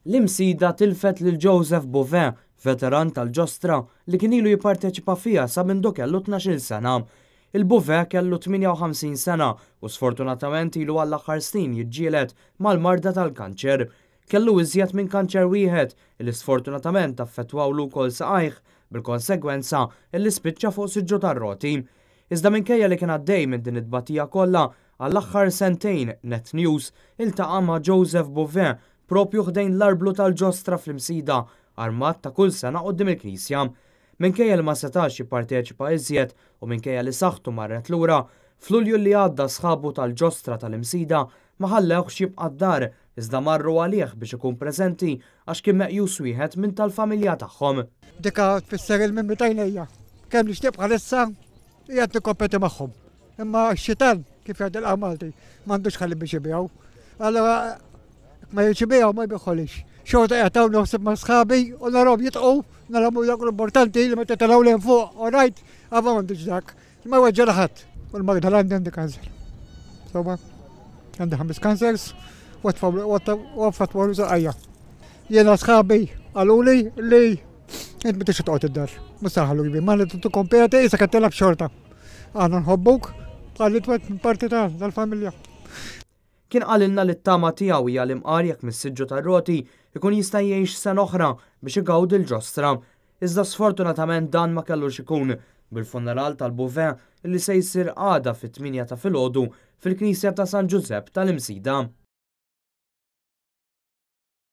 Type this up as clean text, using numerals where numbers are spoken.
L-imsida tilfet lil Joseph Bouvin, veteran tal-ġostra li kien ilu jipparteċipa fija sa minn dak kellu 12 sena. Il-Bouvin kellu 58 sena u sfortunatament ilu għall-aħħar snin jiġġieled mal-marda tal-kanċer. Kellu iżjed minn kanċer wieħed li sfortunatament affettwawlu wkoll saqajh bil-konsegwenza li spiċċa fuq siġġu tar-roti. Iżda minkejja li kien għaddej minn din it-tbatija kollha għall-aħħar sentejn Net News iltaqa' ma' Joseph Bouvin propju ħdejn l-arblu tal-ġostra fl-imsida armat ta' kull sena qudiem il-Knisja. Minkejja li ma setax jipparteċipa iżjed u minkejja li saħħtu marret lura, f'Lulju li għadda sħabu tal-ġostra tal-imsida ma ħallewx jibqa' d-dar iżda marru għalih biex ikun preżenti għax kien meqjus wieħed minn tal-familja tagħhom. Dika tfisser il-membri tajnejja. Kemm nixtieq bħalissa qiegħed nikkompeti magħhom. Imma x-xitan kif jgħid il-Malti m'għandux ħalli biex ibijaw. Allura ma jiġibijaw ma jbiħolix. Xorta jgħataw noħseb ma' sħabi u narhom jitqgħu naramu dak l-importanti li meta taraw lejn fuq, orajt, għava m'għandux dak. Ma weġġa ħadd. U l-Magda għandi kanser. Soba, għandi 5 kansers, u għaffat waru zaqajja. Jena sħabi għaluli li jent mi tixu toqgħod id-dar. Mustaħalu jibi, ma li t-kompeti, jisa kattelab xorta. Għana nħobbuk, għalli t-wet parti tal-familja. Kien għalinna li t-tama tiegħu hija l-imqar jekk mis-siġġu tar-roti ikun jista' jgħix sena oħra biex igawdi l-ġostra. Iżda sfortunatament dan ma kellux ikun bil-funeral tal-Bouvin li se jsir għada fit-8 ta' filgħodu fil-Knisja ta' San Giuseppe tal-Imsida.